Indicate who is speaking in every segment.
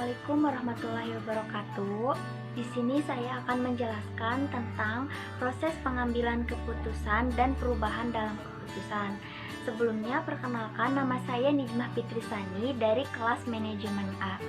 Speaker 1: Assalamualaikum warahmatullahi wabarakatuh. Di sini saya akan menjelaskan tentang proses pengambilan keputusan dan perubahan dalam keputusan. Sebelumnya, perkenalkan, nama saya Nijmah Fitrisani dari kelas manajemen A.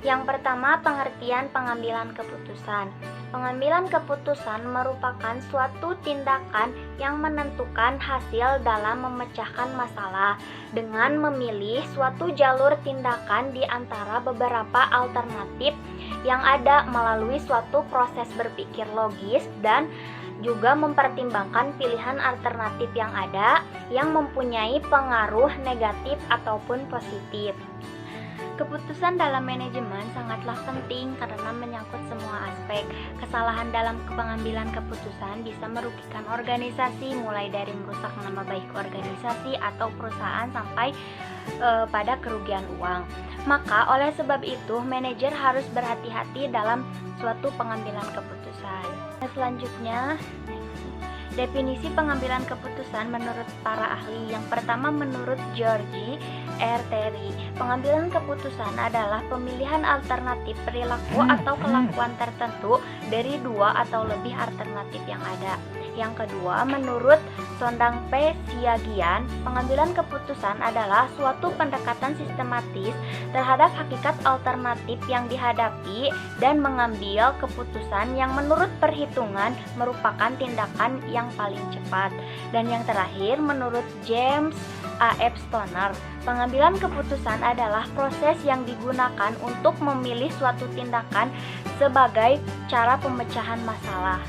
Speaker 1: Yang pertama, pengertian pengambilan keputusan. Pengambilan keputusan merupakan suatu tindakan yang menentukan hasil dalam memecahkan masalah dengan memilih suatu jalur tindakan di antara beberapa alternatif yang ada melalui suatu proses berpikir logis dan juga mempertimbangkan pilihan alternatif yang ada yang mempunyai pengaruh negatif ataupun positif. Keputusan dalam manajemen sangatlah penting karena menyangkut semua aspek. Kesalahan dalam pengambilan keputusan bisa merugikan organisasi, mulai dari merusak nama baik organisasi atau perusahaan sampai pada kerugian uang. Maka oleh sebab itu, manajer harus berhati-hati dalam suatu pengambilan keputusan. Selanjutnya, definisi pengambilan keputusan menurut para ahli. Yang pertama, menurut George R. Terry, pengambilan keputusan adalah pemilihan alternatif perilaku atau kelakuan tertentu dari dua atau lebih alternatif yang ada. Yang kedua, menurut Sondang P. Siagian, pengambilan keputusan adalah suatu pendekatan sistematis terhadap hakikat alternatif yang dihadapi dan mengambil keputusan yang menurut perhitungan merupakan tindakan yang paling cepat. Dan yang terakhir, menurut James A. F. Stoner, pengambilan keputusan adalah proses yang digunakan untuk memilih suatu tindakan sebagai cara pemecahan masalah.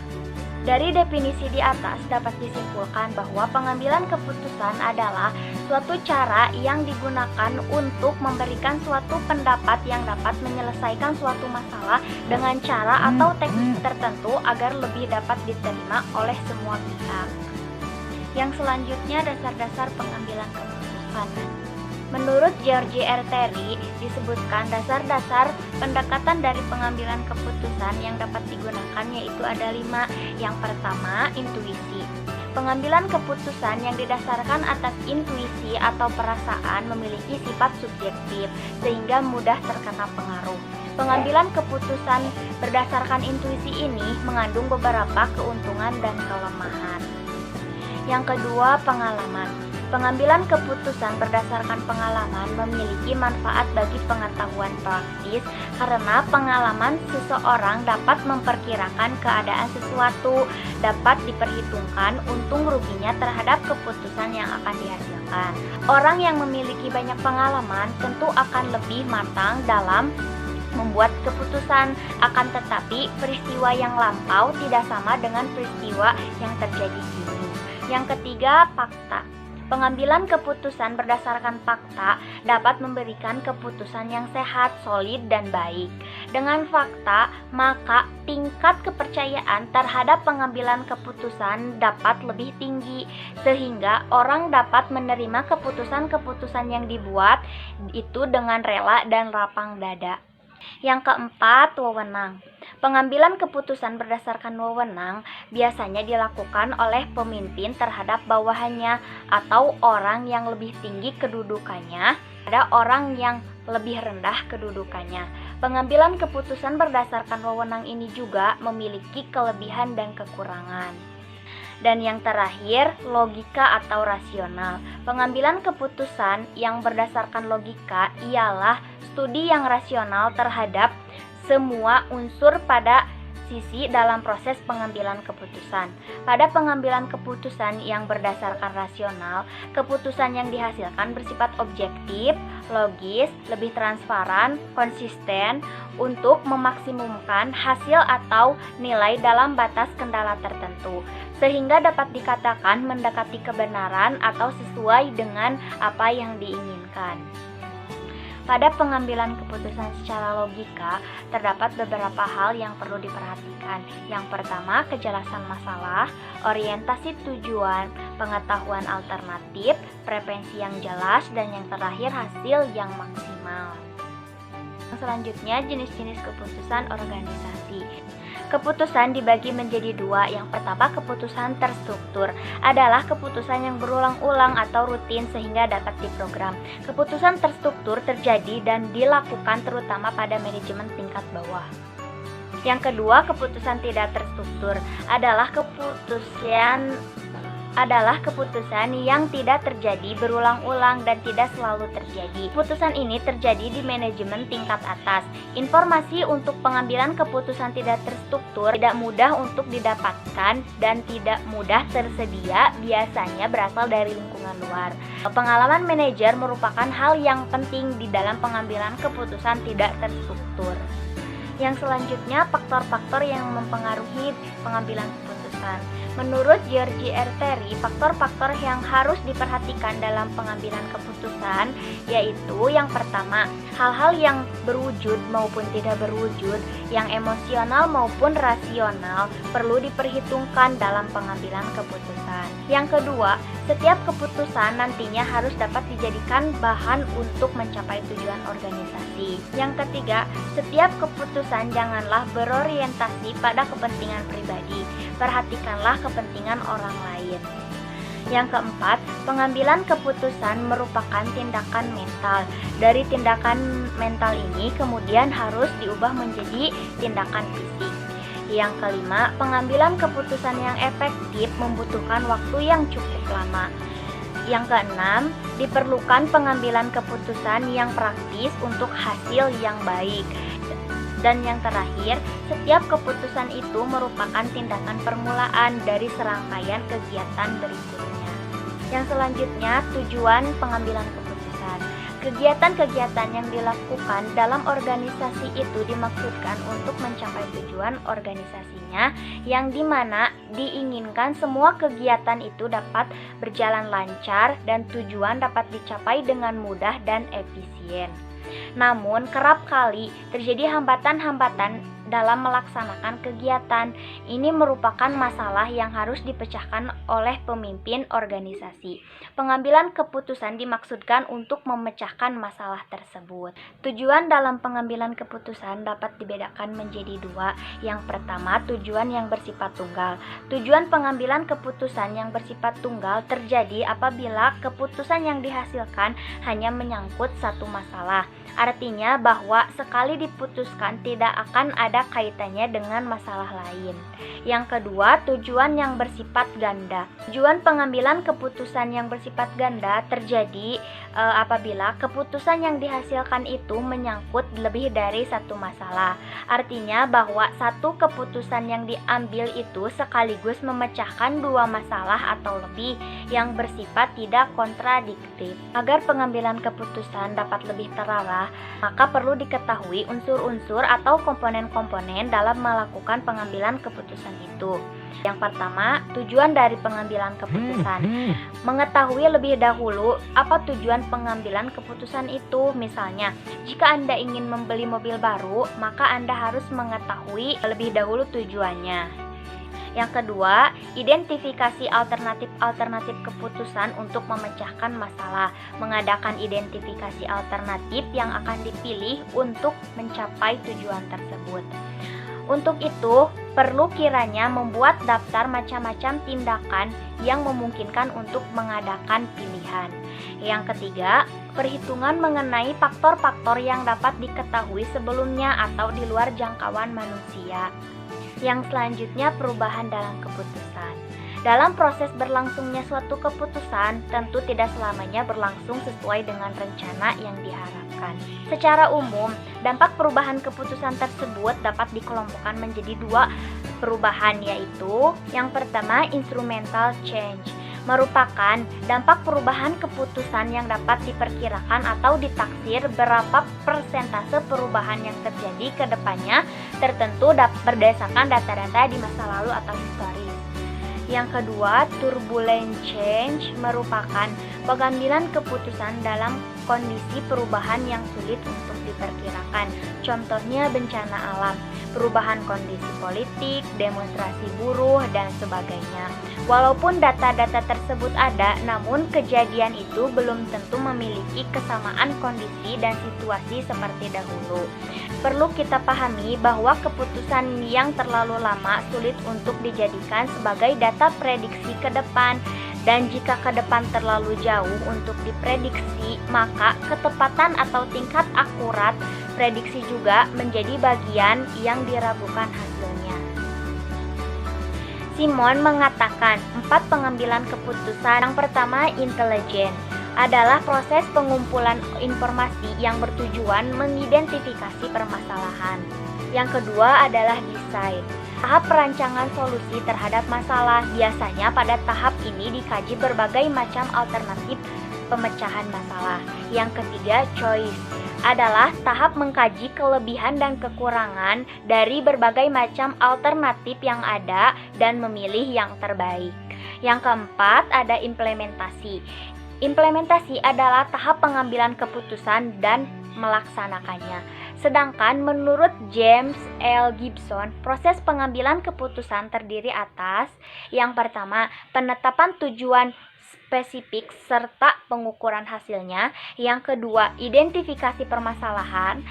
Speaker 1: Dari definisi di atas dapat disimpulkan bahwa pengambilan keputusan adalah suatu cara yang digunakan untuk memberikan suatu pendapat yang dapat menyelesaikan suatu masalah dengan cara atau teknik tertentu agar lebih dapat diterima oleh semua pihak. Yang selanjutnya, dasar-dasar pengambilan keputusan. Menurut George R. Terry, disebutkan dasar-dasar pendekatan dari pengambilan keputusan yang dapat digunakan yaitu ada 5. Yang pertama, intuisi. Pengambilan keputusan yang didasarkan atas intuisi atau perasaan memiliki sifat subjektif sehingga mudah terkena pengaruh. Pengambilan keputusan berdasarkan intuisi ini mengandung beberapa keuntungan dan kelemahan. Yang kedua, pengalaman. Pengambilan keputusan berdasarkan pengalaman memiliki manfaat bagi pengetahuan praktis karena pengalaman seseorang dapat memperkirakan keadaan sesuatu, dapat diperhitungkan untung ruginya terhadap keputusan yang akan dihasilkan. Orang yang memiliki banyak pengalaman tentu akan lebih matang dalam membuat keputusan, akan tetapi peristiwa yang lampau tidak sama dengan peristiwa yang terjadi kini. Yang ketiga, fakta. Pengambilan keputusan berdasarkan fakta dapat memberikan keputusan yang sehat, solid, dan baik. Dengan fakta, maka tingkat kepercayaan terhadap pengambilan keputusan dapat lebih tinggi, sehingga orang dapat menerima keputusan-keputusan yang dibuat itu dengan rela dan lapang dada. Yang keempat, wewenang. Pengambilan keputusan berdasarkan wewenang biasanya dilakukan oleh pemimpin terhadap bawahannya atau orang yang lebih tinggi kedudukannya pada orang yang lebih rendah kedudukannya. Pengambilan keputusan berdasarkan wewenang ini juga memiliki kelebihan dan kekurangan. Dan yang terakhir, logika atau rasional. Pengambilan keputusan yang berdasarkan logika ialah studi yang rasional terhadap semua unsur pada sisi dalam proses pengambilan keputusan. Pada pengambilan keputusan yang berdasarkan rasional, keputusan yang dihasilkan bersifat objektif, logis, lebih transparan, konsisten untuk memaksimumkan hasil atau nilai dalam batas kendala tertentu, sehingga dapat dikatakan mendekati kebenaran atau sesuai dengan apa yang diinginkan. Pada pengambilan keputusan secara logika, terdapat beberapa hal yang perlu diperhatikan. Yang pertama, kejelasan masalah, orientasi tujuan, pengetahuan alternatif, preferensi yang jelas, dan yang terakhir, hasil yang maksimal. Selanjutnya, jenis-jenis keputusan organisasi. Keputusan dibagi menjadi dua. Yang pertama, keputusan terstruktur adalah keputusan yang berulang-ulang atau rutin sehingga dapat diprogram. Keputusan terstruktur terjadi dan dilakukan terutama pada manajemen tingkat bawah. Yang kedua, keputusan tidak terstruktur adalah keputusan yang tidak terjadi berulang-ulang dan tidak selalu terjadi. Keputusan ini terjadi di manajemen tingkat atas. Informasi untuk pengambilan keputusan tidak terstruktur tidak mudah untuk didapatkan dan tidak mudah tersedia, biasanya berasal dari lingkungan luar. Pengalaman manajer merupakan hal yang penting di dalam pengambilan keputusan tidak terstruktur. Yang selanjutnya, faktor-faktor yang mempengaruhi pengambilan keputusan. Menurut George R. Terry, faktor-faktor yang harus diperhatikan dalam pengambilan keputusan yaitu yang pertama, hal-hal yang berwujud maupun tidak berwujud, yang emosional maupun rasional perlu diperhitungkan dalam pengambilan keputusan. Yang kedua, setiap keputusan nantinya harus dapat dijadikan bahan untuk mencapai tujuan organisasi. Yang ketiga, setiap keputusan janganlah berorientasi pada kepentingan pribadi. Perhatikanlah kepentingan orang lain. Yang keempat, pengambilan keputusan merupakan tindakan mental. Dari tindakan mental ini kemudian harus diubah menjadi tindakan fisik. Yang kelima, pengambilan keputusan yang efektif membutuhkan waktu yang cukup lama. Yang keenam, diperlukan pengambilan keputusan yang praktis untuk hasil yang baik. Dan yang terakhir, setiap keputusan itu merupakan tindakan permulaan dari serangkaian kegiatan berikutnya. Yang selanjutnya, tujuan pengambilan keputusan. Kegiatan-kegiatan yang dilakukan dalam organisasi itu dimaksudkan untuk mencapai tujuan organisasinya, yang dimana diinginkan semua kegiatan itu dapat berjalan lancar dan tujuan dapat dicapai dengan mudah dan efisien. Namun, kerap kali terjadi hambatan-hambatan dalam melaksanakan kegiatan. Ini merupakan masalah yang harus dipecahkan oleh pemimpin organisasi. Pengambilan keputusan dimaksudkan untuk memecahkan masalah tersebut. Tujuan dalam pengambilan keputusan dapat dibedakan menjadi dua. Yang pertama, tujuan yang bersifat tunggal. Tujuan pengambilan keputusan yang bersifat tunggal terjadi apabila keputusan yang dihasilkan hanya menyangkut satu masalah. Artinya bahwa sekali diputuskan tidak akan ada kaitannya dengan masalah lain. Yang kedua, tujuan yang bersifat ganda. Tujuan pengambilan keputusan yang bersifat ganda terjadi apabila keputusan yang dihasilkan itu menyangkut lebih dari satu masalah. Artinya bahwa satu keputusan yang diambil itu sekaligus memecahkan dua masalah atau lebih yang bersifat tidak kontradiktif. Agar pengambilan keputusan dapat lebih terarah, maka perlu diketahui unsur-unsur atau komponen-komponen dalam melakukan pengambilan keputusan itu. Yang pertama, tujuan dari pengambilan keputusan. Mengetahui lebih dahulu apa tujuan pengambilan keputusan itu. Misalnya, jika Anda ingin membeli mobil baru, maka Anda harus mengetahui lebih dahulu tujuannya. Yang kedua, identifikasi alternatif-alternatif keputusan untuk memecahkan masalah. Mengadakan identifikasi alternatif yang akan dipilih untuk mencapai tujuan tersebut. Untuk itu, perlu kiranya membuat daftar macam-macam tindakan yang memungkinkan untuk mengadakan pilihan. Yang ketiga, perhitungan mengenai faktor-faktor yang dapat diketahui sebelumnya atau di luar jangkauan manusia. Yang selanjutnya, perubahan dalam keputusan. Dalam proses berlangsungnya suatu keputusan, tentu tidak selamanya berlangsung sesuai dengan rencana yang diharapkan. Secara umum, dampak perubahan keputusan tersebut dapat dikelompokkan menjadi dua perubahan, yaitu yang pertama, instrumental change, merupakan dampak perubahan keputusan yang dapat diperkirakan atau ditaksir berapa persentase perubahan yang terjadi ke depannya tertentu berdasarkan data-data di masa lalu atau historis. Yang kedua, turbulent change merupakan pengambilan keputusan dalam kondisi perubahan yang sulit untuk diperkirakan. Contohnya bencana alam, perubahan kondisi politik, demonstrasi buruh, dan sebagainya. Walaupun data-data tersebut ada, namun kejadian itu belum tentu memiliki kesamaan kondisi dan situasi seperti dahulu. Perlu kita pahami bahwa keputusan yang terlalu lama sulit untuk dijadikan sebagai data prediksi ke depan. Dan jika ke depan terlalu jauh untuk diprediksi, maka ketepatan atau tingkat akurat prediksi juga menjadi bagian yang diragukan hasilnya. Simon mengatakan 4 pengambilan keputusan. Yang pertama, intelijen, adalah proses pengumpulan informasi yang bertujuan mengidentifikasi permasalahan. Yang kedua adalah desain, tahap perancangan solusi terhadap masalah. Biasanya pada tahap ini dikaji berbagai macam alternatif pemecahan masalah. Yang ketiga, choice, adalah tahap mengkaji kelebihan dan kekurangan dari berbagai macam alternatif yang ada dan memilih yang terbaik. Yang keempat, ada implementasi. Implementasi adalah tahap pengambilan keputusan dan melaksanakannya. Sedangkan menurut James L. Gibson, proses pengambilan keputusan terdiri atas: yang pertama, penetapan tujuan spesifik serta pengukuran hasilnya. Yang kedua, identifikasi permasalahan.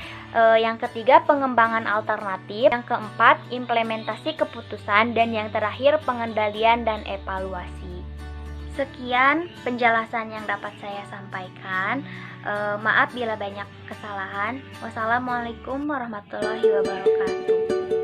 Speaker 1: Yang ketiga, pengembangan alternatif. Yang keempat, implementasi keputusan. Dan yang terakhir, pengendalian dan evaluasi. Sekian penjelasan yang dapat saya sampaikan. Maaf bila banyak kesalahan. Wassalamualaikum warahmatullahi wabarakatuh.